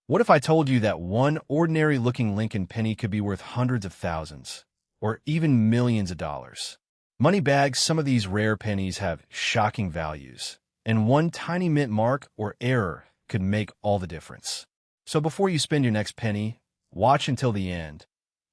What if I told you that one ordinary-looking Lincoln penny could be worth hundreds of thousands, or even millions of dollars? Money bags, some of these rare pennies have shocking values, and one tiny mint mark or error could make all the difference. So before you spend your next penny, watch until the end.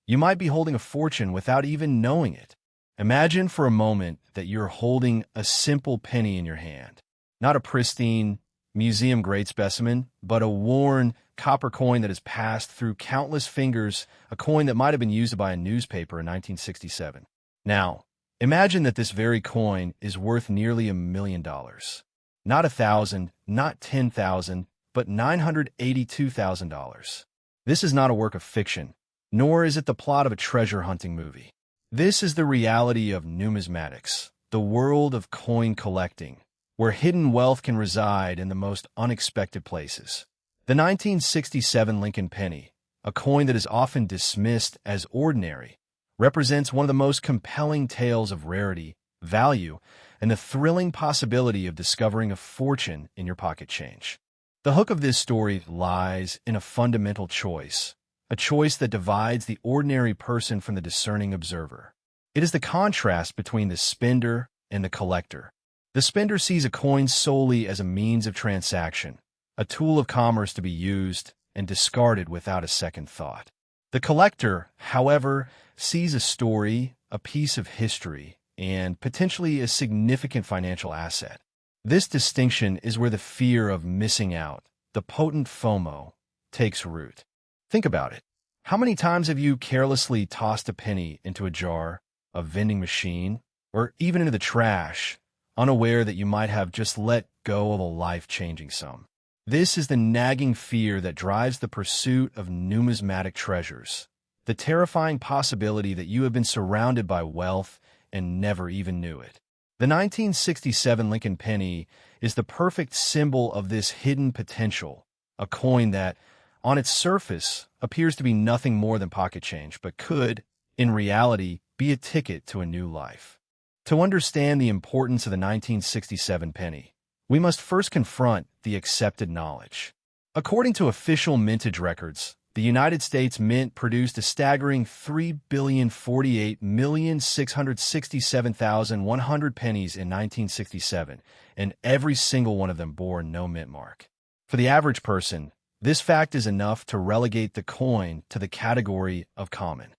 You might be holding a fortune without even knowing it. Imagine for a moment that you're holding a simple penny in your hand. Not a pristine, museum-grade specimen, but a worn copper coin that has passed through countless fingers, a coin that might have been used to buy a newspaper in 1967. Now, imagine that this very coin is worth nearly $1 million. Not 1,000, not 10,000, but $982,000. This is not a work of fiction, nor is it the plot of a treasure-hunting movie. This is the reality of numismatics, the world of coin collecting, where hidden wealth can reside in the most unexpected places. The 1967 Lincoln penny, a coin that is often dismissed as ordinary, represents one of the most compelling tales of rarity, value, and the thrilling possibility of discovering a fortune in your pocket change. The hook of this story lies in a fundamental choice, a choice that divides the ordinary person from the discerning observer. It is the contrast between the spender and the collector. The spender sees a coin solely as a means of transaction, a tool of commerce to be used and discarded without a second thought. The collector, however, sees a story, a piece of history, and potentially a significant financial asset. This distinction is where the fear of missing out, the potent FOMO, takes root. Think about it. How many times have you carelessly tossed a penny into a jar, a vending machine, or even into the trash, unaware that you might have just let go of a life-changing sum? This is the nagging fear that drives the pursuit of numismatic treasures, the terrifying possibility that you have been surrounded by wealth and never even knew it. The 1967 Lincoln penny is the perfect symbol of this hidden potential, a coin that, on its surface, appears to be nothing more than pocket change, but could, in reality, be a ticket to a new life. To understand the importance of the 1967 penny, we must first confront the accepted knowledge. According to official mintage records, the United States Mint produced a staggering 3,048,667,100 pennies in 1967, and every single one of them bore no mint mark. For the average person, this fact is enough to relegate the coin to the category of common.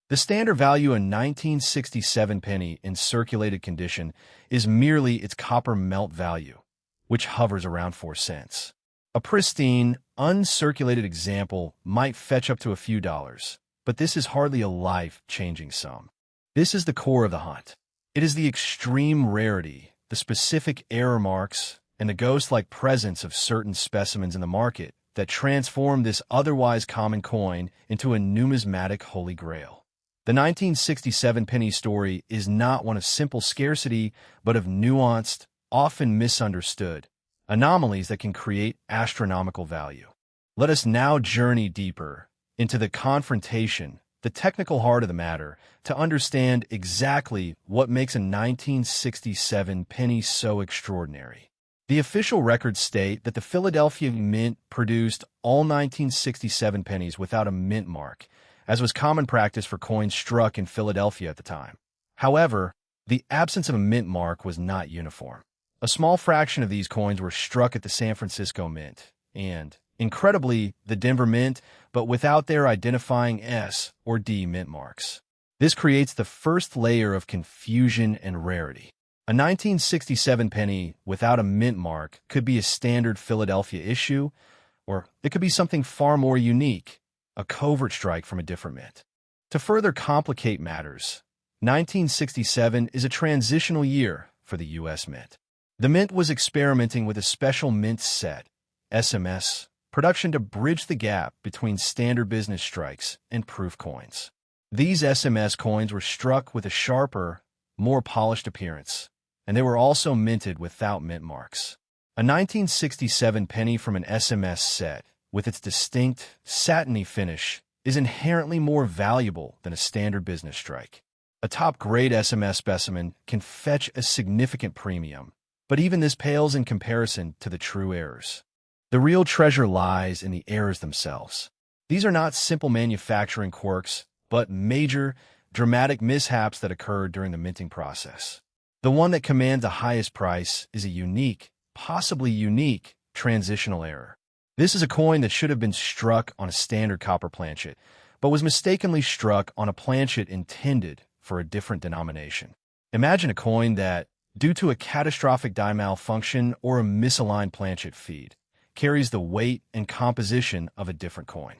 The standard value of a 1967 penny in circulated condition is merely its copper melt value, which hovers around 4 cents. A pristine, uncirculated example might fetch up to a few dollars, but this is hardly a life-changing sum. This is the core of the hunt. It is the extreme rarity, the specific error marks, and the ghost-like presence of certain specimens in the market that transform this otherwise common coin into a numismatic holy grail. The 1967 penny story is not one of simple scarcity, but of nuanced, often misunderstood, anomalies that can create astronomical value. Let us now journey deeper into the confrontation, the technical heart of the matter, to understand exactly what makes a 1967 penny so extraordinary. The official records state that the Philadelphia Mint produced all 1967 pennies without a mint mark, as was common practice for coins struck in Philadelphia at the time. However, the absence of a mint mark was not uniform. A small fraction of these coins were struck at the San Francisco Mint and, incredibly, the Denver Mint, but without their identifying S or D mint marks. This creates the first layer of confusion and rarity. A 1967 penny without a mint mark could be a standard Philadelphia issue, or it could be something far more unique, a covert strike from a different mint. To further complicate matters, 1967 is a transitional year for the U.S. Mint. The Mint was experimenting with a special mint set, SMS, production to bridge the gap between standard business strikes and proof coins. These SMS coins were struck with a sharper, more polished appearance, and they were also minted without mint marks. A 1967 penny from an SMS set, with its distinct, satiny finish, is inherently more valuable than a standard business strike. A top-grade SMS specimen can fetch a significant premium, but even this pales in comparison to the true errors. The The real treasure lies in the errors themselves. These are not simple manufacturing quirks, but major, dramatic mishaps that occurred during the minting process. The one that commands the highest price is a unique, possibly unique, transitional error. This is a coin that should have been struck on a standard copper planchet, but was mistakenly struck on a planchet intended for a different denomination. Imagine a coin that, due to a catastrophic die malfunction or a misaligned planchet feed, carries the weight and composition of a different coin.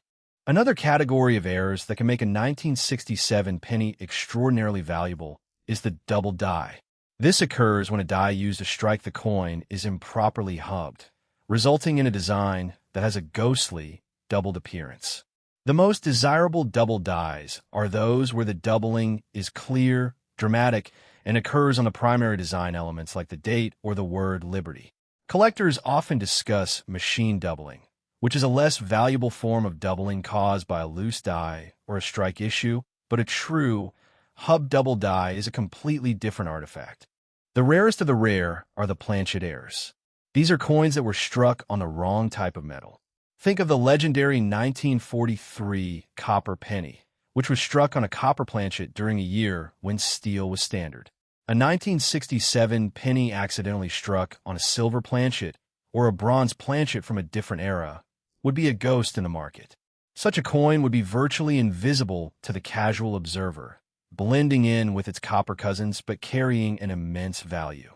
Another category of errors that can make a 1967 penny extraordinarily valuable is the double die. This occurs when a die used to strike the coin is improperly hubbed, resulting in a design that has a ghostly, doubled appearance. The most desirable double dies are those where the doubling is clear, dramatic, and occurs on the primary design elements like the date or the word Liberty. Collectors often discuss machine doubling, which is a less valuable form of doubling caused by a loose die or a strike issue, but a true hub double die is a completely different artifact. The rarest of the rare are the planchet errors. These are coins that were struck on the wrong type of metal. Think of the legendary 1943 copper penny, which was struck on a copper planchet during a year when steel was standard. A 1967 penny accidentally struck on a silver planchet or a bronze planchet from a different era would be a ghost in the market. Such a coin would be virtually invisible to the casual observer, blending in with its copper cousins but carrying an immense value.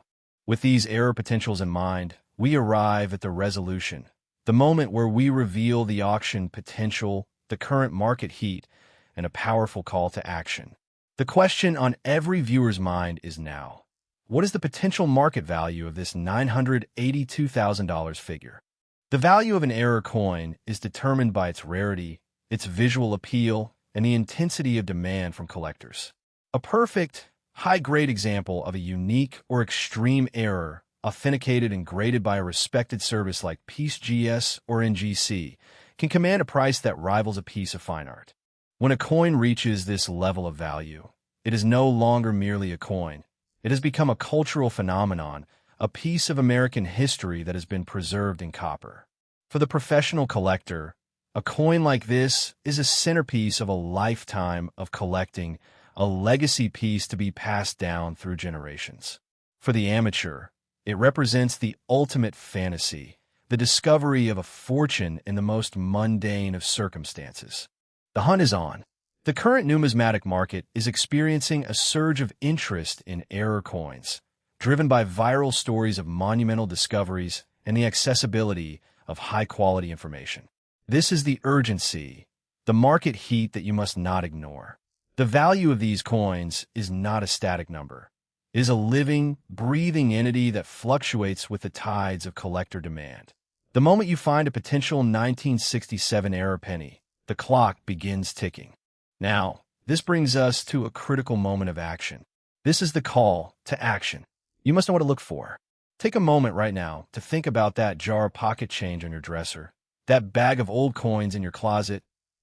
With these error potentials in mind, we arrive at the resolution, the moment where we reveal the auction potential, the current market heat, and a powerful call to action. The question on every viewer's mind is now, what is the potential market value of this $982,000 figure? The value of an error coin is determined by its rarity, its visual appeal, and the intensity of demand from collectors. A perfect, high-grade example of a unique or extreme error authenticated and graded by a respected service like PeaceGS or NGC, can command a price that rivals a piece of fine art. When a coin reaches this level of value, it is no longer merely a coin. It has become a cultural phenomenon, a piece of American history that has been preserved in copper. For the professional collector, a coin like this is a centerpiece of a lifetime of collecting, a legacy piece to be passed down through generations. For the amateur, it represents the ultimate fantasy, the discovery of a fortune in the most mundane of circumstances. The hunt is on. The current numismatic market is experiencing a surge of interest in error coins, driven by viral stories of monumental discoveries and the accessibility of high-quality information. This is the urgency, the market heat that you must not ignore. The value of these coins is not a static number. It is a living, breathing entity that fluctuates with the tides of collector demand. The moment you find a potential 1967 error penny, the clock begins ticking. Now, this brings us to a critical moment of action. This is the call to action. You must know what to look for. Take a moment right now to think about that jar of pocket change on your dresser, that bag of old coins in your closet,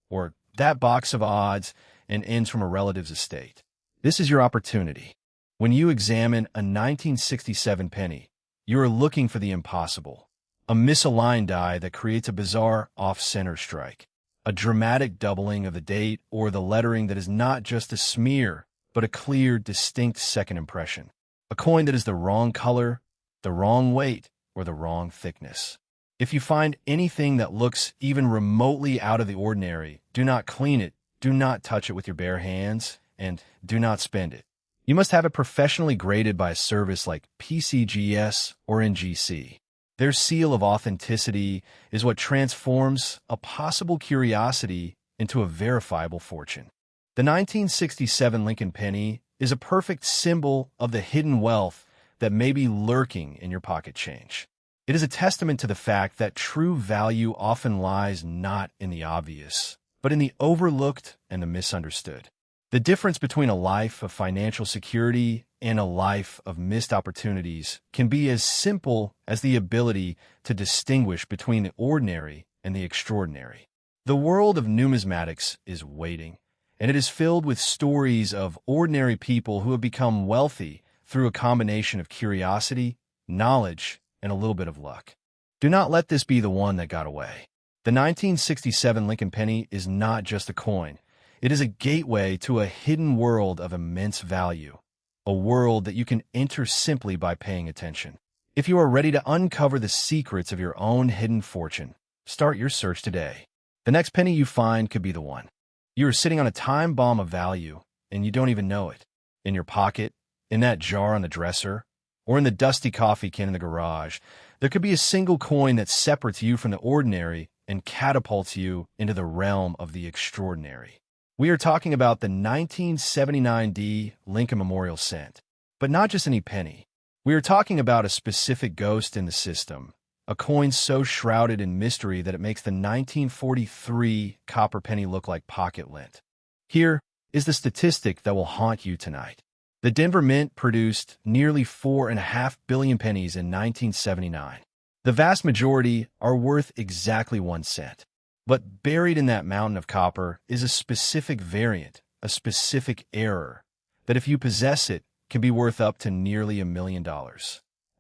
or that box of odds and ends from a relative's estate. This is your opportunity. When you examine a 1967 penny, you are looking for the impossible, a misaligned die that creates a bizarre off-center strike, a dramatic doubling of the date or the lettering that is not just a smear, but a clear, distinct second impression, a coin that is the wrong color, the wrong weight, or the wrong thickness. If you find anything that looks even remotely out of the ordinary, do not clean it, do not touch it with your bare hands, and do not spend it. You must have it professionally graded by a service like PCGS or NGC. Their seal of authenticity is what transforms a possible curiosity into a verifiable fortune. The 1967 Lincoln penny is a perfect symbol of the hidden wealth that may be lurking in your pocket change. It is a testament to the fact that true value often lies not in the obvious, but in the overlooked and the misunderstood. The difference between a life of financial security and a life of missed opportunities can be as simple as the ability to distinguish between the ordinary and the extraordinary. The world of numismatics is waiting, and it is filled with stories of ordinary people who have become wealthy through a combination of curiosity, knowledge, and a little bit of luck. Do not let this be the one that got away. The 1967 Lincoln penny is not just a coin. It is a gateway to a hidden world of immense value, a world that you can enter simply by paying attention. If you are ready to uncover the secrets of your own hidden fortune, start your search today. The next penny you find could be the one. You are sitting on a time bomb of value, and you don't even know it. In your pocket, in that jar on the dresser, or in the dusty coffee can in the garage, there could be a single coin that separates you from the ordinary and catapults you into the realm of the extraordinary. We are talking about the 1979 Lincoln Memorial Cent. But not just any penny. We are talking about a specific ghost in the system, a coin so shrouded in mystery that it makes the 1943 copper penny look like pocket lint. Here is the statistic that will haunt you tonight. The Denver Mint produced nearly 4.5 billion pennies in 1979. The vast majority are worth exactly 1 cent. But buried in that mountain of copper is a specific variant, a specific error, that if you possess it, can be worth up to nearly $1 million.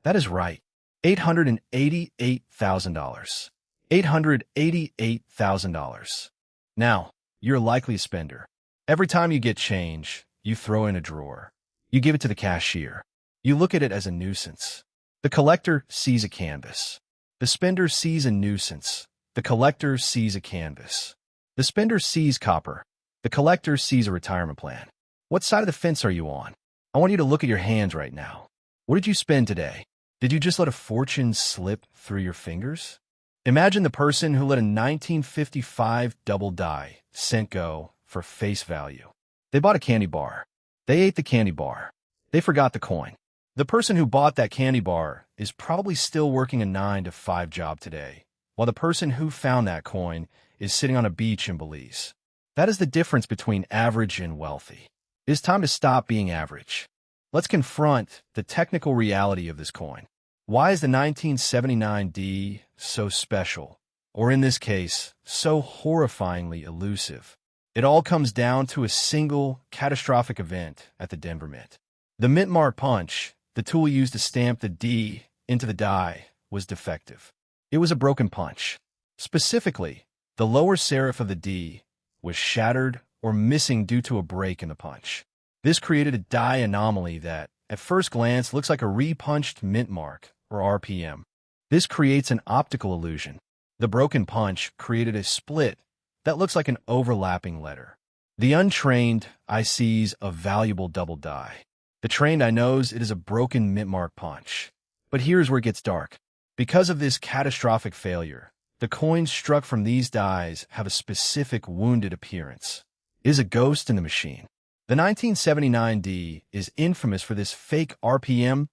That is right, $888,000. $888,000. Now, you're likely a spender. Every time you get change, you throw in a drawer. You give it to the cashier. You look at it as a nuisance. The collector sees a canvas. The spender sees a nuisance. The collector sees a canvas. The spender sees copper. The collector sees a retirement plan. What side of the fence are you on? I want you to look at your hands right now. What did you spend today? Did you just let a fortune slip through your fingers? Imagine the person who let a 1955 double die cent go for face value. They bought a candy bar. They ate the candy bar. They forgot the coin. The person who bought that candy bar is probably still working a 9-to-5 job today, while the person who found that coin is sitting on a beach in Belize. That is the difference between average and wealthy. It is time to stop being average. Let's confront the technical reality of this coin. Why is the 1979 D so special, or in this case, so horrifyingly elusive? It all comes down to a single catastrophic event at the Denver Mint. The mint mark punch, the tool used to stamp the D into the die, was defective. It was a broken punch. Specifically, the lower serif of the D was shattered or missing due to a break in the punch. This created a die anomaly that, at first glance, looks like a re-punched mint mark, or RPM. This creates an optical illusion. The broken punch created a split that looks like an overlapping letter. The untrained eye sees a valuable double die. The trained eye knows it is a broken mint mark punch. But here's where it gets dark. Because of this catastrophic failure, the coins struck from these dies have a specific wounded appearance. It is a ghost in the machine. The 1979 D is infamous for this fake RPM,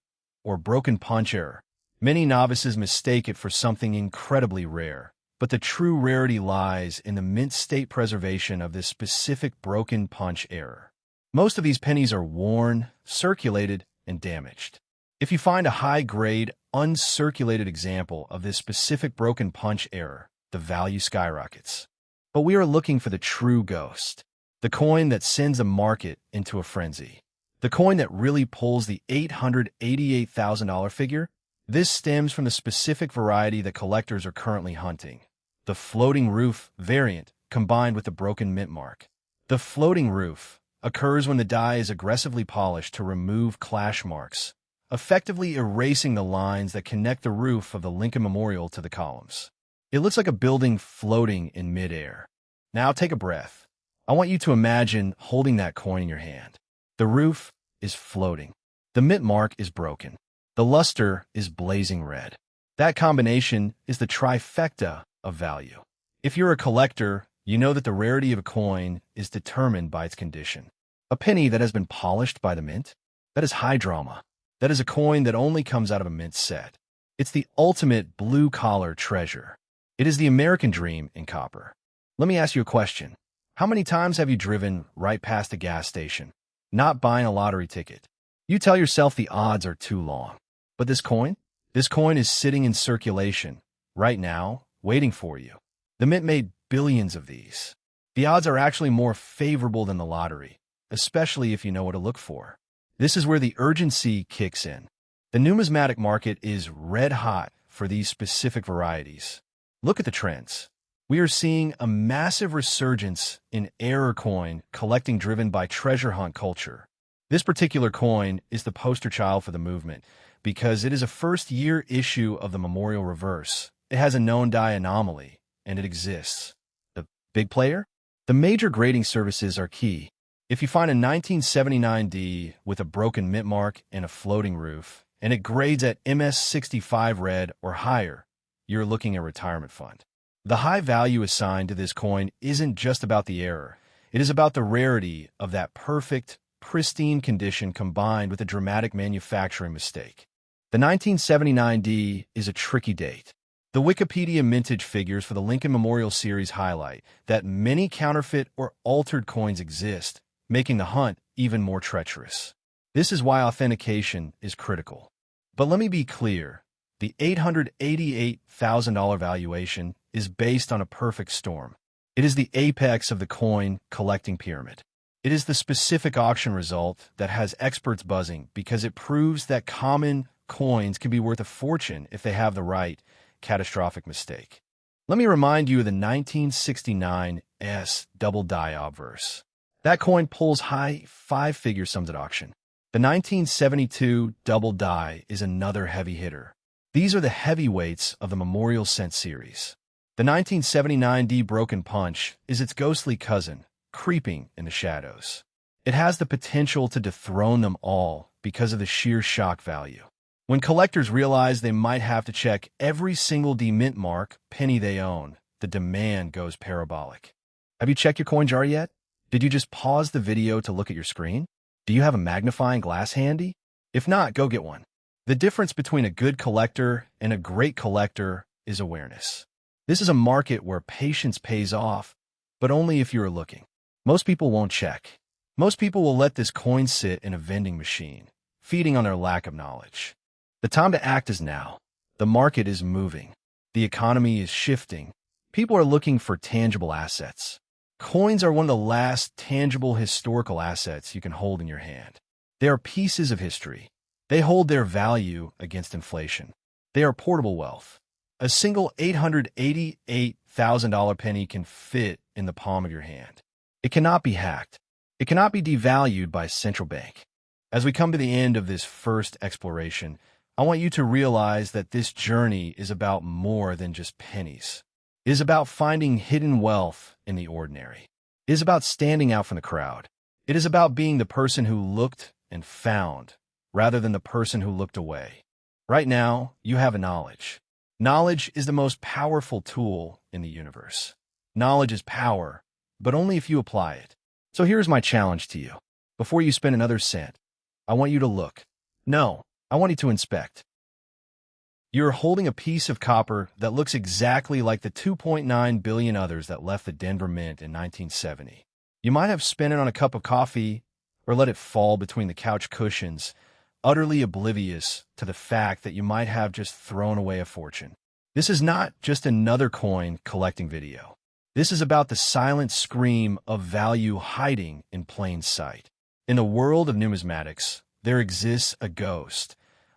or broken punch error. Many novices mistake it for something incredibly rare, but the true rarity lies in the mint state preservation of this specific broken punch error. Most of these pennies are worn, circulated, and damaged. If you find a high-grade, uncirculated example of this specific broken punch error, the value skyrockets. But we are looking for the true ghost, the coin that sends the market into a frenzy, the coin that really pulls the $888,000 figure. This stems from the specific variety that collectors are currently hunting, the floating roof variant combined with the broken mint mark. The floating roof occurs when the die is aggressively polished to remove clash marks, effectively erasing the lines that connect the roof of the Lincoln Memorial to the columns. It looks like a building floating in midair. Now take a breath. I want you to imagine holding that coin in your hand. The roof is floating. The mint mark is broken. The luster is blazing red. That combination is the trifecta of value. If you're a collector, you know that the rarity of a coin is determined by its condition. A penny that has been polished by the mint, that is high drama. That is a coin that only comes out of a mint set. It's the ultimate blue-collar treasure. It is the American dream in copper. Let me ask you a question. How many times have you driven right past a gas station, not buying a lottery ticket? You tell yourself the odds are too long. But this coin? This coin is sitting in circulation, right now, waiting for you. The mint made billions of these. The odds are actually more favorable than the lottery, especially if you know what to look for. This is where the urgency kicks in. The numismatic market is red hot for these specific varieties. Look at the trends. We are seeing a massive resurgence in error coin collecting driven by treasure hunt culture. This particular coin is the poster child for the movement because it is a first-year issue of the Memorial Reverse. It has a known die anomaly, and it exists. The big player? The major grading services are key. If you find a 1979D with a broken mint mark and a floating roof, and it grades at MS65 red or higher, you're looking at a retirement fund. The high value assigned to this coin isn't just about the error. It is about the rarity of that perfect, pristine condition combined with a dramatic manufacturing mistake. The 1979D is a tricky date. The Wikipedia mintage figures for the Lincoln Memorial Series highlight that many counterfeit or altered coins exist, making the hunt even more treacherous. This is why authentication is critical. But let me be clear, the $888,000 valuation is based on a perfect storm. It is the apex of the coin collecting pyramid. It is the specific auction result that has experts buzzing because it proves that common coins can be worth a fortune if they have the right catastrophic mistake. Let me remind you of the 1969 S double die obverse. That coin pulls high five-figure sums at auction. The 1972 double die is another heavy hitter. These are the heavyweights of the Memorial Cent series. The 1979D Broken Punch is its ghostly cousin, creeping in the shadows. It has the potential to dethrone them all because of the sheer shock value. When collectors realize they might have to check every single demint mark penny they own, the demand goes parabolic. Have you checked your coin jar yet? Did you just pause the video to look at your screen? Do you have a magnifying glass handy? If not, go get one. The difference between a good collector and a great collector is awareness. This is a market where patience pays off, but only if you are looking. Most people won't check. Most people will let this coin sit in a vending machine, feeding on their lack of knowledge. The time to act is now. The market is moving. The economy is shifting. People are looking for tangible assets. Coins are one of the last tangible historical assets you can hold in your hand. They are pieces of history. They hold their value against inflation. They are portable wealth. A single $888,000 penny can fit in the palm of your hand. It cannot be hacked. It cannot be devalued by a central bank. As we come to the end of this first exploration, I want you to realize that this journey is about more than just pennies. It is about finding hidden wealth in the ordinary. It is about standing out from the crowd. It is about being the person who looked and found, rather than the person who looked away. Right now, you have a knowledge. Knowledge is the most powerful tool in the universe. Knowledge is power, but only if you apply it. So here's my challenge to you. Before you spend another cent, I want you to look. No, I want you to inspect. You're holding a piece of copper that looks exactly like the 2.9 billion others that left the Denver Mint in 1970. You might have spent it on a cup of coffee or let it fall between the couch cushions, utterly oblivious to the fact that you might have just thrown away a fortune. This is not just another coin collecting video. This is about the silent scream of value hiding in plain sight. In the world of numismatics, there exists a ghost,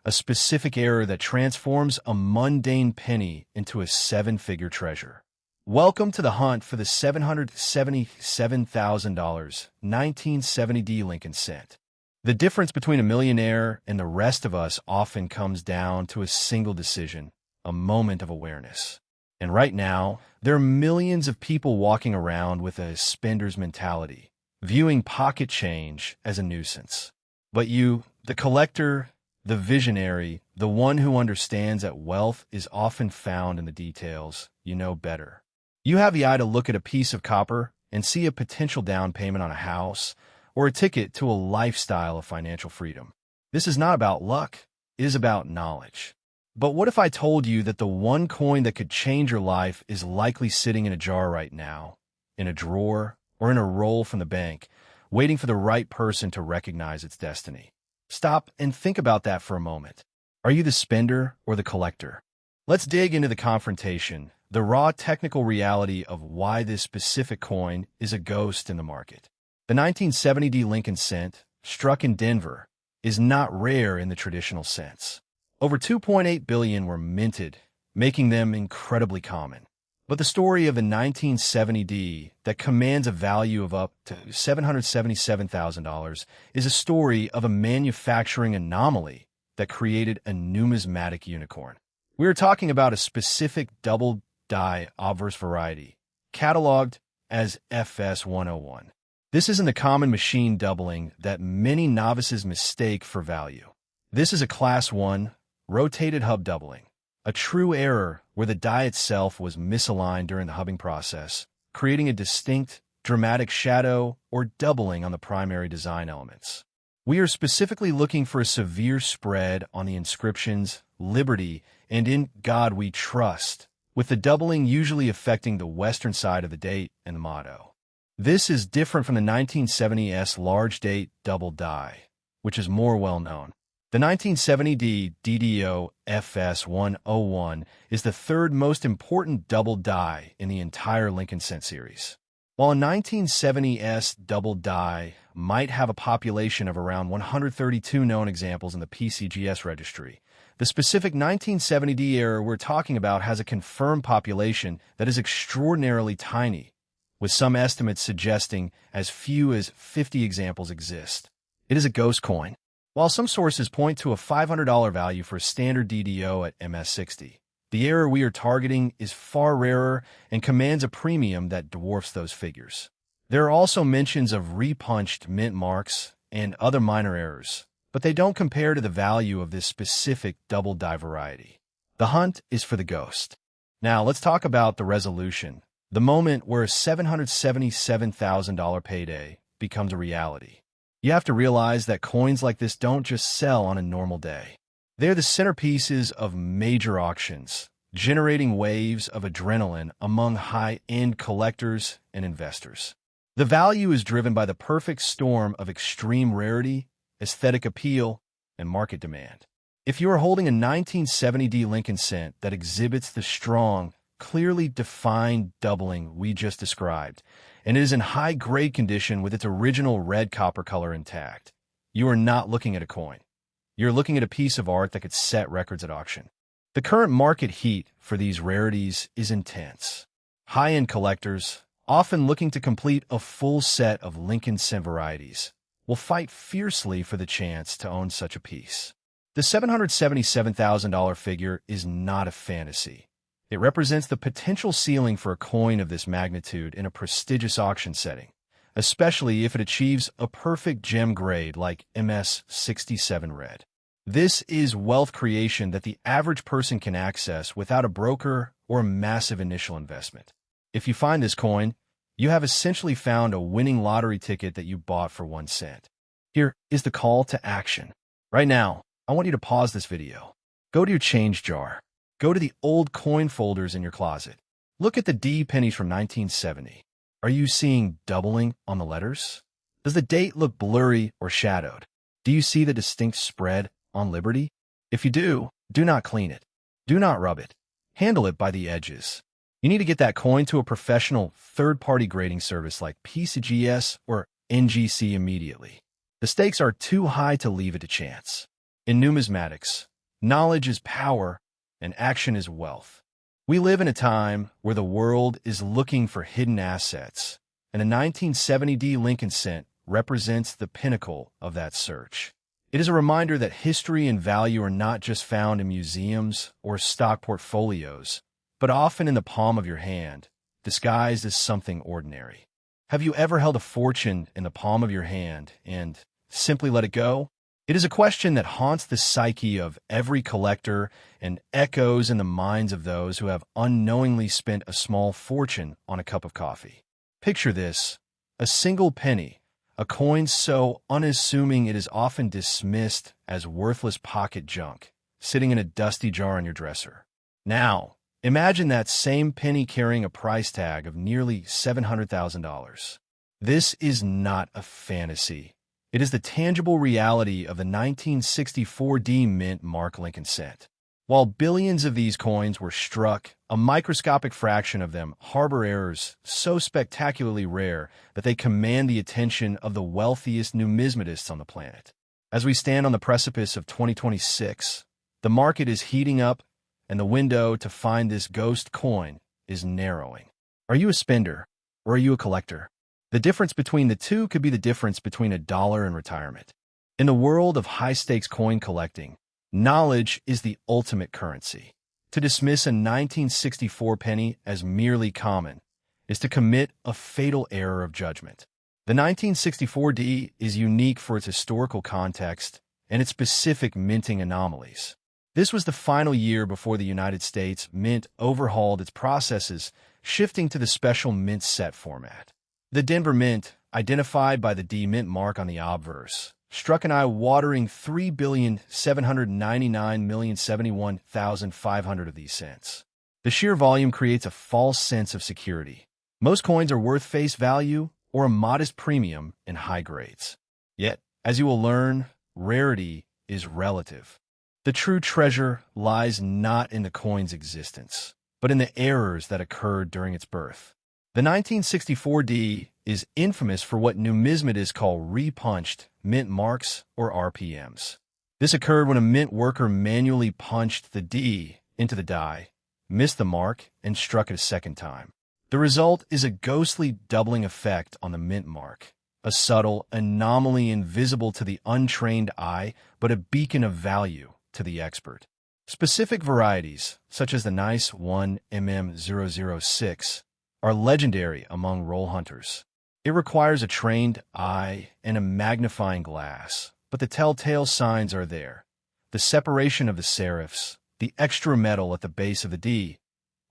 a specific error that transforms a mundane penny into a seven-figure treasure. Welcome to the hunt for the $777,000 1970D Lincoln Cent. The difference between a millionaire and the rest of us often comes down to a single decision, a moment of awareness. And right now, there are millions of people walking around with a spender's mentality, viewing pocket change as a nuisance. But you, the collector, the visionary, the one who understands that wealth is often found in the details, you know better. You have the eye to look at a piece of copper and see a potential down payment on a house or a ticket to a lifestyle of financial freedom. This is not about luck. It is about knowledge. But what if I told you that the one coin that could change your life is likely sitting in a jar right now, in a drawer, or in a roll from the bank, waiting for the right person to recognize its destiny? Stop and think about that for a moment. Are you the spender or the collector? Let's dig into the confrontation, the raw technical reality of why this specific coin is a ghost in the market. The 1970D Lincoln Cent, struck in Denver, is not rare in the traditional sense. Over 2.8 billion were minted making them incredibly common. But the story of the 1970D that commands a value of up to $777,000 is a story of a manufacturing anomaly that created a numismatic unicorn. We are talking about a specific double die obverse variety, cataloged as FS101. This isn't the common machine doubling that many novices mistake for value. This is a Class 1 rotated hub doubling, a true error where the die itself was misaligned during the hubbing process, creating a distinct, dramatic shadow or doubling on the primary design elements. We are specifically looking for a severe spread on the inscriptions "Liberty" and "In God We Trust," with the doubling usually affecting the western side of the date and the motto. This is different from the 1970S large date double die, which is more well known. The 1970D DDO FS101 is the third most important double die in the entire Lincoln Cent series. While a 1970S double die might have a population of around 132 known examples in the PCGS registry, the specific 1970D error we're talking about has a confirmed population that is extraordinarily tiny, with some estimates suggesting as few as 50 examples exist. It is a ghost coin. While some sources point to a $500 value for a standard DDO at MS60, the error we are targeting is far rarer and commands a premium that dwarfs those figures. There are also mentions of repunched mint marks and other minor errors, but they don't compare to the value of this specific double die variety. The hunt is for the ghost. Now let's talk about the resolution, the moment where a $777,000 payday becomes a reality. You have to realize that coins like this don't just sell on a normal day. They're the centerpieces of major auctions, generating waves of adrenaline among high-end collectors and investors. The value is driven by the perfect storm of extreme rarity, aesthetic appeal, and market demand. If you are holding a 1970D Lincoln Cent that exhibits the strong, clearly defined doubling we just described, and it is in high-grade condition with its original red copper color intact, you are not looking at a coin. You're looking at a piece of art that could set records at auction. The current market heat for these rarities is intense. High-end collectors, often looking to complete a full set of Lincoln Cent varieties, will fight fiercely for the chance to own such a piece. The $777,000 figure is not a fantasy. It represents the potential ceiling for a coin of this magnitude in a prestigious auction setting, especially if it achieves a perfect gem grade like MS67 Red. This is wealth creation that the average person can access without a broker or a massive initial investment. If you find this coin, you have essentially found a winning lottery ticket that you bought for 1 cent. Here is the call to action. Right now, I want you to pause this video. Go to your change jar. Go to the old coin folders in your closet. Look at the D pennies from 1970. Are you seeing doubling on the letters? Does the date look blurry or shadowed? Do you see the distinct spread on Liberty? If you do not clean it. Do not rub it. Handle it by the edges. You need to get that coin to a professional third-party grading service like PCGS or NGC immediately. The stakes are too high to leave it to chance. In numismatics, knowledge is power and action is wealth. We live in a time where the world is looking for hidden assets, and the 1970D Lincoln Cent represents the pinnacle of that search. It is a reminder that history and value are not just found in museums or stock portfolios, but often in the palm of your hand, disguised as something ordinary. Have you ever held a fortune in the palm of your hand and simply let it go? It is a question that haunts the psyche of every collector and echoes in the minds of those who have unknowingly spent a small fortune on a cup of coffee. Picture this: a single penny, a coin so unassuming it is often dismissed as worthless pocket junk, sitting in a dusty jar on your dresser. Now, imagine that same penny carrying a price tag of nearly $700,000. This is not a fantasy. It is the tangible reality of the 1964D Mint Mark Lincoln Cent. While billions of these coins were struck, a microscopic fraction of them harbor errors so spectacularly rare that they command the attention of the wealthiest numismatists on the planet. As we stand on the precipice of 2026, the market is heating up, and the window to find this ghost coin is narrowing. Are you a spender, or are you a collector? The difference between the two could be the difference between $1 and retirement. In the world of high-stakes coin collecting, knowledge is the ultimate currency. To dismiss a 1964 penny as merely common is to commit a fatal error of judgment. The 1964 D is unique for its historical context and its specific minting anomalies. This was the final year before the United States Mint overhauled its processes, shifting to the special mint set format. The Denver Mint, identified by the D mint mark on the obverse, struck an eye-watering 3,799,071,500 of these cents. The sheer volume creates a false sense of security. Most coins are worth face value or a modest premium in high grades. Yet, as you will learn, rarity is relative. The true treasure lies not in the coin's existence, but in the errors that occurred during its birth. The 1964 D is infamous for what numismatists call repunched mint marks, or RPMs. This occurred when a mint worker manually punched the D into the die, missed the mark, and struck it a second time. The result is a ghostly doubling effect on the mint mark, a subtle anomaly invisible to the untrained eye, but a beacon of value to the expert. Specific varieties, such as the nice 1mm006, are legendary among roll hunters. It requires a trained eye and a magnifying glass, but the telltale signs are there. The separation of the serifs, the extra metal at the base of the D,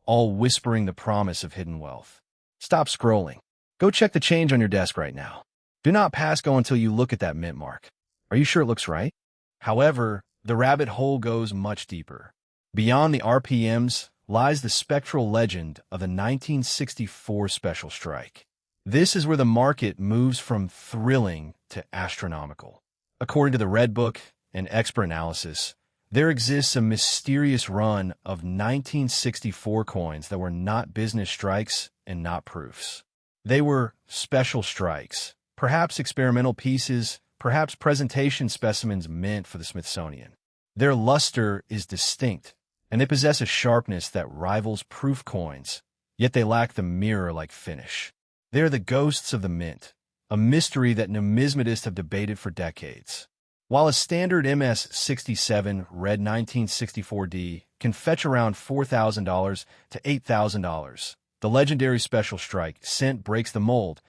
all whispering the promise of hidden wealth. Stop scrolling. Go check the change on your desk right now. Do not pass go until you look at that mint mark. Are you sure it looks right? However, the rabbit hole goes much deeper. Beyond the RPMs lies the spectral legend of the 1964 Special Strike. This is where the market moves from thrilling to astronomical. According to the Red Book and expert analysis, there exists a mysterious run of 1964 coins that were not business strikes and not proofs. They were special strikes, perhaps experimental pieces, perhaps presentation specimens meant for the Smithsonian. Their luster is distinct, and they possess a sharpness that rivals proof coins, yet they lack the mirror-like finish. They are the ghosts of the mint, a mystery that numismatists have debated for decades. While a standard MS-67 red 1964D can fetch around $4,000 to $8,000, the legendary Special Strike cent breaks the mold,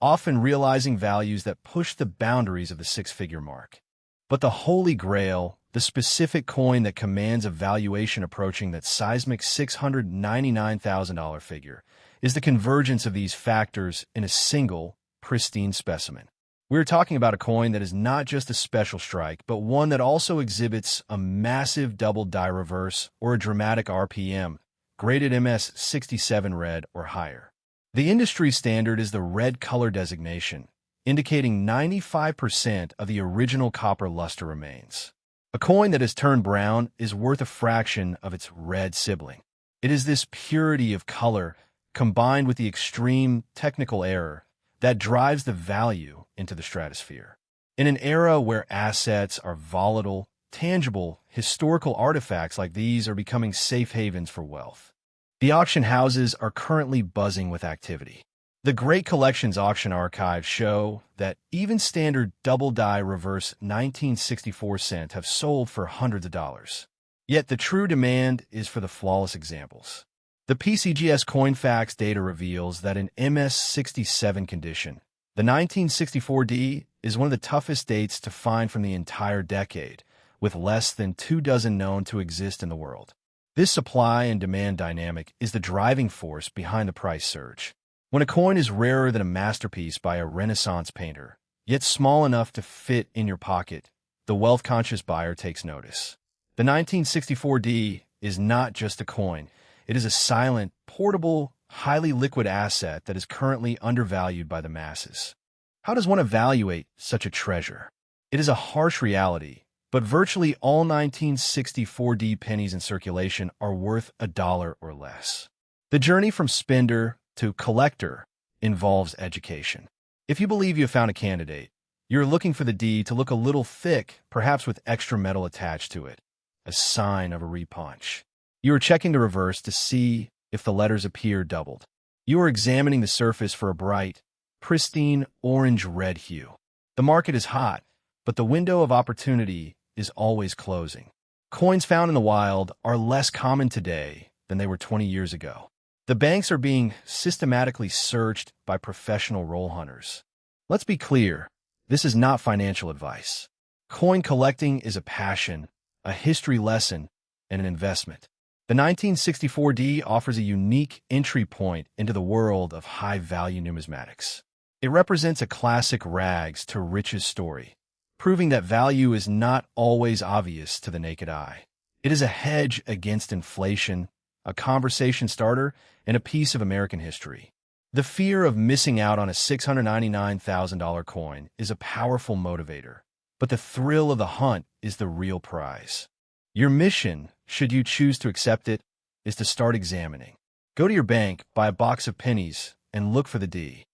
often realizing values that push the boundaries of the six-figure mark. But the Holy Grail, the specific coin that commands a valuation approaching that seismic $699,000 figure, is the convergence of these factors in a single, pristine specimen. We're talking about a coin that is not just a special strike, but one that also exhibits a massive double die reverse or a dramatic RPM, graded MS-67 red or higher. The industry standard is the red color designation, indicating 95% of the original copper luster remains. A coin that has turned brown is worth a fraction of its red sibling. It is this purity of color, combined with the extreme technical error, that drives the value into the stratosphere. In an era where assets are volatile, tangible, historical artifacts like these are becoming safe havens for wealth. The auction houses are currently buzzing with activity. The Great Collections auction archives show that even standard double-die reverse 1964 cent have sold for hundreds of dollars. Yet the true demand is for the flawless examples. The PCGS Coinfax data reveals that in MS-67 condition, the 1964D is one of the toughest dates to find from the entire decade, with less than 24 known to exist in the world. This supply and demand dynamic is the driving force behind the price surge. When a coin is rarer than a masterpiece by a Renaissance painter, yet small enough to fit in your pocket, the wealth-conscious buyer takes notice. The 1964D is not just a coin. It is a silent, portable, highly liquid asset that is currently undervalued by the masses. How does one evaluate such a treasure? It is a harsh reality, but virtually all 1964D pennies in circulation are worth $1 or less. The journey from spender to collector involves education. If you believe you have found a candidate, you're looking for the D to look a little thick, perhaps with extra metal attached to it, a sign of a repunch. You are checking the reverse to see if the letters appear doubled. You are examining the surface for a bright, pristine orange-red hue. The market is hot, but the window of opportunity is always closing. Coins found in the wild are less common today than they were 20 years ago. The banks are being systematically searched by professional roll hunters. Let's be clear, this is not financial advice. Coin collecting is a passion, a history lesson, and an investment. The 1964D offers a unique entry point into the world of high-value numismatics. It represents a classic rags to riches story, proving that value is not always obvious to the naked eye. It is a hedge against inflation, a conversation starter, and a piece of American history. The fear of missing out on a $699,000 coin is a powerful motivator, but the thrill of the hunt is the real prize. Your mission, should you choose to accept it, is to start examining. Go to your bank, buy a box of pennies, and look for the D.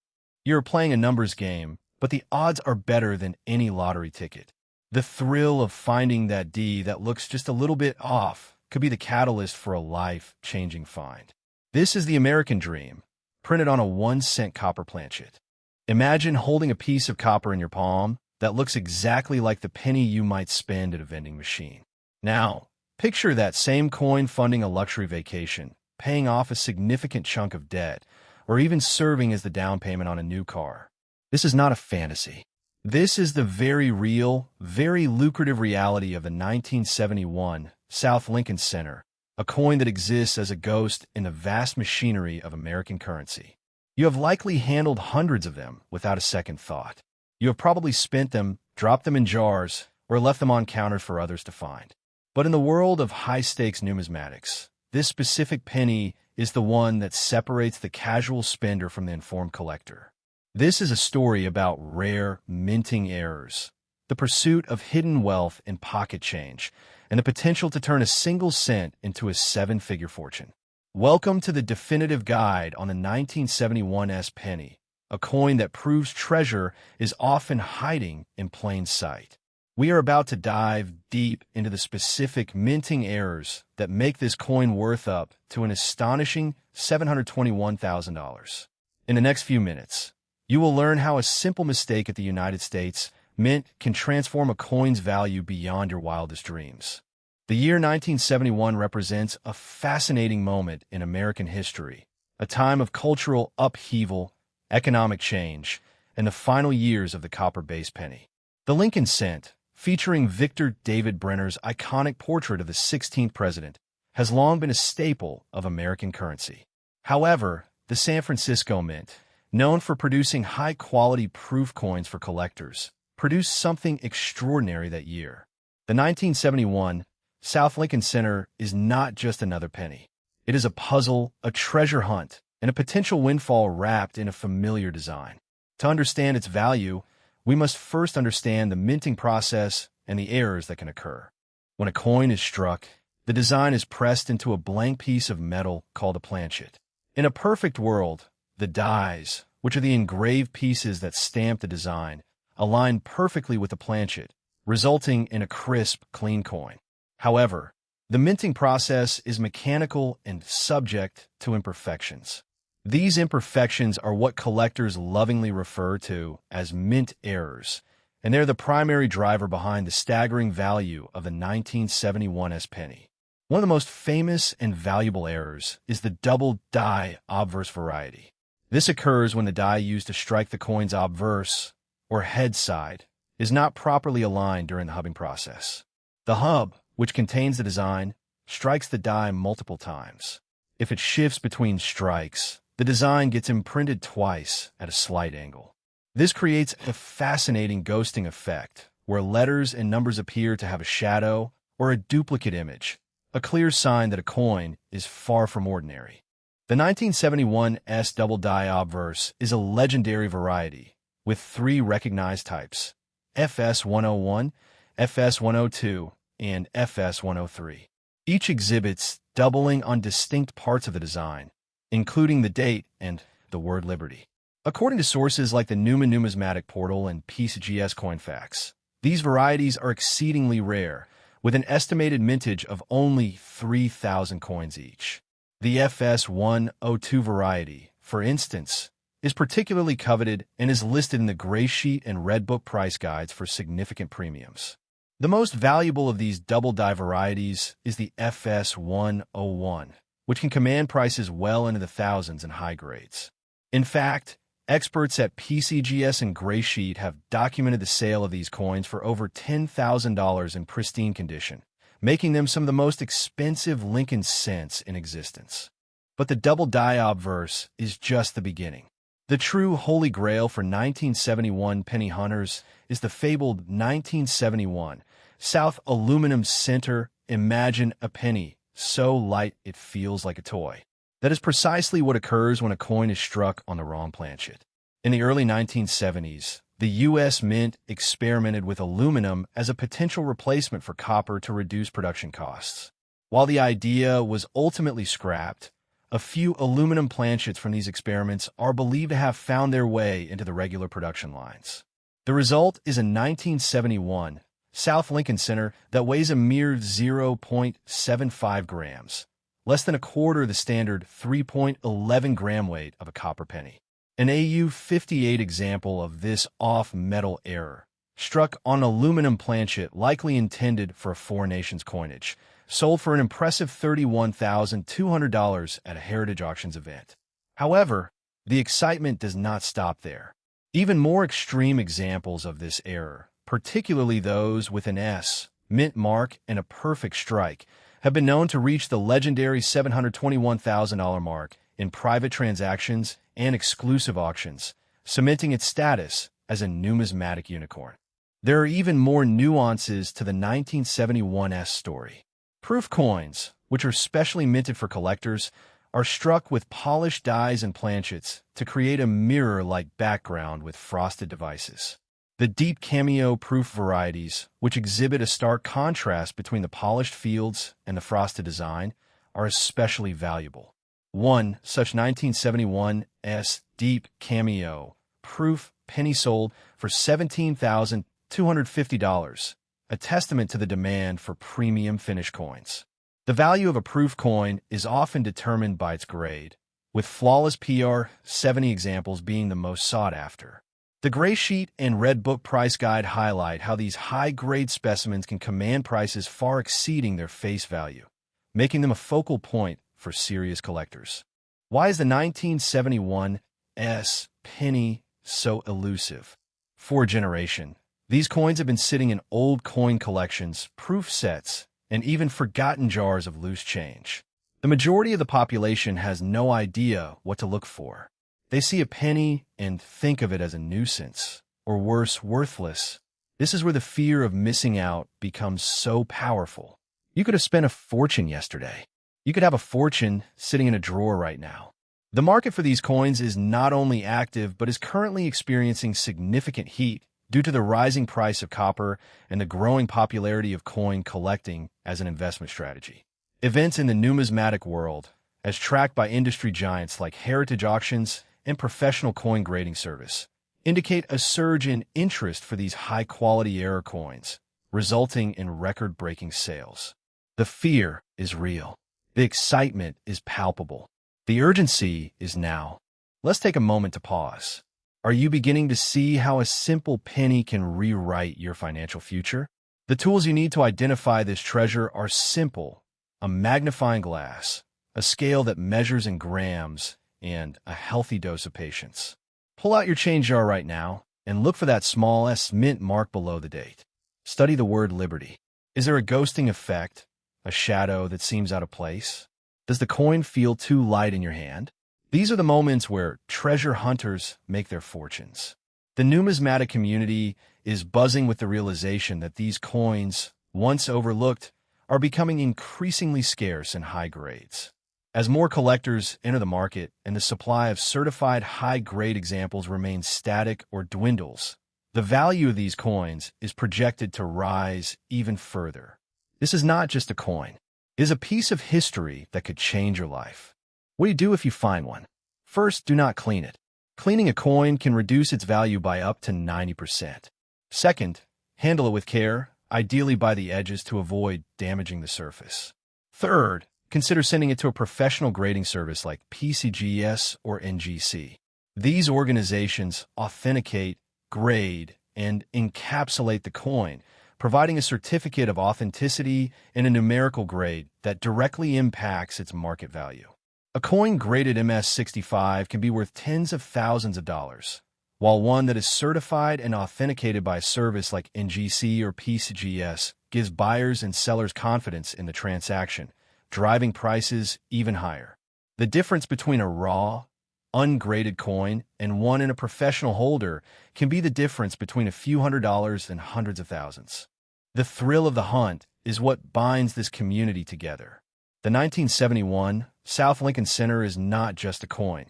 You're playing a numbers game, but the odds are better than any lottery ticket. The thrill of finding that D that looks just a little bit off could be the catalyst for a life-changing find. This is the American dream, printed on a 1-cent copper planchet. Imagine holding a piece of copper in your palm that looks exactly like the penny you might spend at a vending machine. Now, picture that same coin funding a luxury vacation, paying off a significant chunk of debt, or even serving as the down payment on a new car. This is not a fantasy. This is the very real, very lucrative reality of the 1971 South Lincoln Center, a coin that exists as a ghost in the vast machinery of American currency. You have likely handled hundreds of them without a second thought. You have probably spent them, dropped them in jars, or left them on counters for others to find. But in the world of high-stakes numismatics, this specific penny is the one that separates the casual spender from the informed collector. This is a story about rare minting errors, the pursuit of hidden wealth in pocket change, and the potential to turn a single cent into a 7-figure fortune. Welcome to the definitive guide on the 1971 penny, a coin that proves treasure is often hiding in plain sight. We are about to dive deep into the specific minting errors that make this coin worth up to an astonishing $721,000. In the next few minutes, you will learn how a simple mistake at the United States Mint can transform a coin's value beyond your wildest dreams. The year 1971 represents a fascinating moment in American history, a time of cultural upheaval, economic change, and the final years of the copper-based penny. The Lincoln Cent, featuring Victor David Brenner's iconic portrait of the 16th president, has long been a staple of American currency. However, the San Francisco Mint, known for producing high-quality proof coins for collectors, produced something extraordinary that year. The 1971 South Lincoln Center is not just another penny. It is a puzzle, a treasure hunt, and a potential windfall wrapped in a familiar design. To understand its value, we must first understand the minting process and the errors that can occur. When a coin is struck, the design is pressed into a blank piece of metal called a planchet. In a perfect world, the dies, which are the engraved pieces that stamp the design, align perfectly with the planchet, resulting in a crisp, clean coin. However, the minting process is mechanical and subject to imperfections. These imperfections are what collectors lovingly refer to as mint errors, and they're the primary driver behind the staggering value of the 1971 penny. One of the most famous and valuable errors is the double die obverse variety. This occurs when the die used to strike the coin's obverse, or head side, is not properly aligned during the hubbing process. The hub, which contains the design, strikes the die multiple times. If it shifts between strikes, the design gets imprinted twice at a slight angle. This creates a fascinating ghosting effect, where letters and numbers appear to have a shadow or a duplicate image, a clear sign that a coin is far from ordinary. The 1971 double die obverse is a legendary variety, with 3 recognized types: FS101, FS102, and FS103. Each exhibits doubling on distinct parts of the design, including the date and the word Liberty. According to sources like the Newman Numismatic Portal and PCGS Coinfax, these varieties are exceedingly rare, with an estimated mintage of only 3,000 coins each. The FS102 variety, for instance, is particularly coveted and is listed in the Gray Sheet and Red Book price guides for significant premiums. The most valuable of these double-die varieties is the FS101, which can command prices well into the thousands in high grades. In fact, experts at PCGS and Gray Sheet have documented the sale of these coins for over $10,000 in pristine condition, making them some of the most expensive Lincoln cents in existence. But the double-die obverse is just the beginning. The true holy grail for 1971 penny hunters is the fabled 1971 South Aluminum Center Imagine a Penny, so light it feels like a toy. That is precisely what occurs when a coin is struck on the wrong planchet. In the early 1970s, the U.S. Mint experimented with aluminum as a potential replacement for copper to reduce production costs. While the idea was ultimately scrapped, a few aluminum planchets from these experiments are believed to have found their way into the regular production lines. The result is a 1971 South Lincoln Center that weighs a mere 0.75 grams, less than a quarter of the standard 3.11 gram weight of a copper penny. An AU-58 example of this off-metal error, struck on an aluminum planchet likely intended for a foreign nation's coinage, sold for an impressive $31,200 at a Heritage Auctions event. However, the excitement does not stop there. Even more extreme examples of this error, particularly those with an S, mint mark, and a perfect strike, have been known to reach the legendary $721,000 mark in private transactions and exclusive auctions, cementing its status as a numismatic unicorn. There are even more nuances to the 1971 S story. Proof coins, which are specially minted for collectors, are struck with polished dies and planchets to create a mirror-like background with frosted devices. The deep cameo proof varieties, which exhibit a stark contrast between the polished fields and the frosted design, are especially valuable. One such 1971 S deep cameo proof penny sold for $17,250, a testament to the demand for premium finish coins. The value of a proof coin is often determined by its grade, with flawless PR 70 examples being the most sought after. The Gray Sheet and Red Book price guide highlight how these high-grade specimens can command prices far exceeding their face value, making them a focal point for serious collectors. Why is the 1971 S penny so elusive? For a generation, these coins have been sitting in old coin collections, proof sets, and even forgotten jars of loose change. The majority of the population has no idea what to look for. They see a penny and think of it as a nuisance, or worse, worthless. This is where the fear of missing out becomes so powerful. You could have spent a fortune yesterday. You could have a fortune sitting in a drawer right now. The market for these coins is not only active, but is currently experiencing significant heat due to the rising price of copper and the growing popularity of coin collecting as an investment strategy. Events in the numismatic world, as tracked by industry giants like Heritage Auctions and Professional Coin Grading Service, indicate a surge in interest for these high-quality error coins, resulting in record-breaking sales. The fear is real. The excitement is palpable. The urgency is now. Let's take a moment to pause. Are you beginning to see how a simple penny can rewrite your financial future? The tools you need to identify this treasure are simple: a magnifying glass, a scale that measures in grams, and a healthy dose of patience. Pull out your change jar right now and look for that small S mint mark below the date. Study the word liberty. Is there a ghosting effect, a shadow that seems out of place? Does the coin feel too light in your hand? These are the moments where treasure hunters make their fortunes. The numismatic community is buzzing with the realization that these coins, once overlooked, are becoming increasingly scarce in high grades. As more collectors enter the market and the supply of certified high-grade examples remains static or dwindles, the value of these coins is projected to rise even further. This is not just a coin. It is a piece of history that could change your life. What do you do if you find one? First, do not clean it. Cleaning a coin can reduce its value by up to 90%. Second, handle it with care. ideally by the edges to avoid damaging the surface. Third, consider sending it to a professional grading service like PCGS or NGC. These organizations authenticate, grade, and encapsulate the coin, providing a certificate of authenticity and a numerical grade that directly impacts its market value. A coin graded MS-65 can be worth tens of thousands of dollars, while one that is certified and authenticated by a service like NGC or PCGS gives buyers and sellers confidence in the transaction, driving prices even higher. The difference between a raw, ungraded coin and one in a professional holder can be the difference between a few $100s and hundreds of thousands. The thrill of the hunt is what binds this community together. The 1971 South Lincoln Center is not just a coin.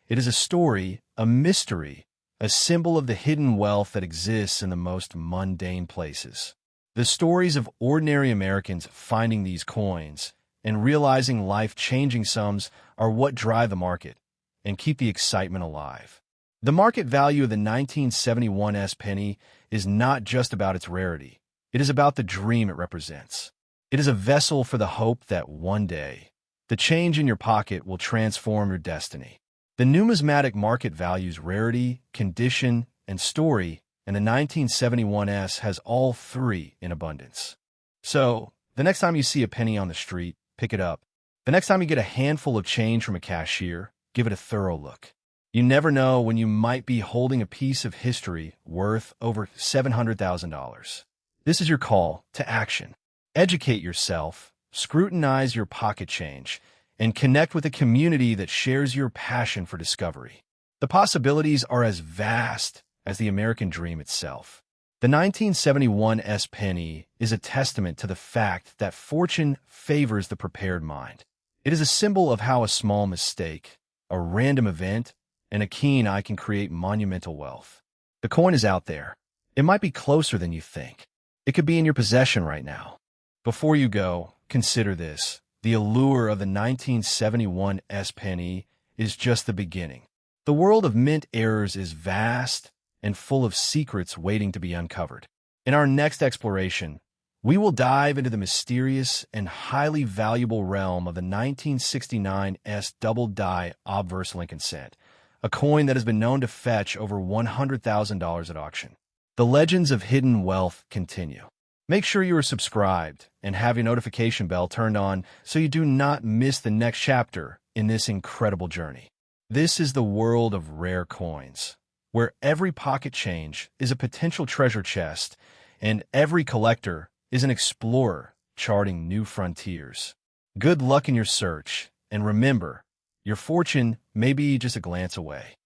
It is a story, a mystery, a symbol of the hidden wealth that exists in the most mundane places. The stories of ordinary Americans finding these coins and realizing life-changing sums are what drive the market and keep the excitement alive. The market value of the 1971 S penny is not just about its rarity. It is about the dream it represents. It is a vessel for the hope that one day, the change in your pocket will transform your destiny. The numismatic market values rarity, condition, and story, and the 1971 S has all three in abundance. So, the next time you see a penny on the street, pick it up. The next time you get a handful of change from a cashier, give it a thorough look. You never know when you might be holding a piece of history worth over $700,000. This is your call to action. Educate yourself, scrutinize your pocket change, and connect with a community that shares your passion for discovery. The possibilities are as vast as the American dream itself. The 1971 S penny is a testament to the fact that fortune favors the prepared mind. It is a symbol of how a small mistake, a random event, and a keen eye can create monumental wealth. The coin is out there. It might be closer than you think. It could be in your possession right now. Before you go, consider this. The allure of the 1971 S penny is just the beginning. The world of mint errors is vast and full of secrets waiting to be uncovered. In our next exploration, we will dive into the mysterious and highly valuable realm of the 1969 S double die obverse Lincoln cent, a coin that has been known to fetch over $100,000 at auction. The legends of hidden wealth continue. Make sure you are subscribed and have your notification bell turned on so you do not miss the next chapter in this incredible journey. This is the world of rare coins, where every pocket change is a potential treasure chest and every collector is an explorer charting new frontiers. Good luck in your search, and remember, your fortune may be just a glance away.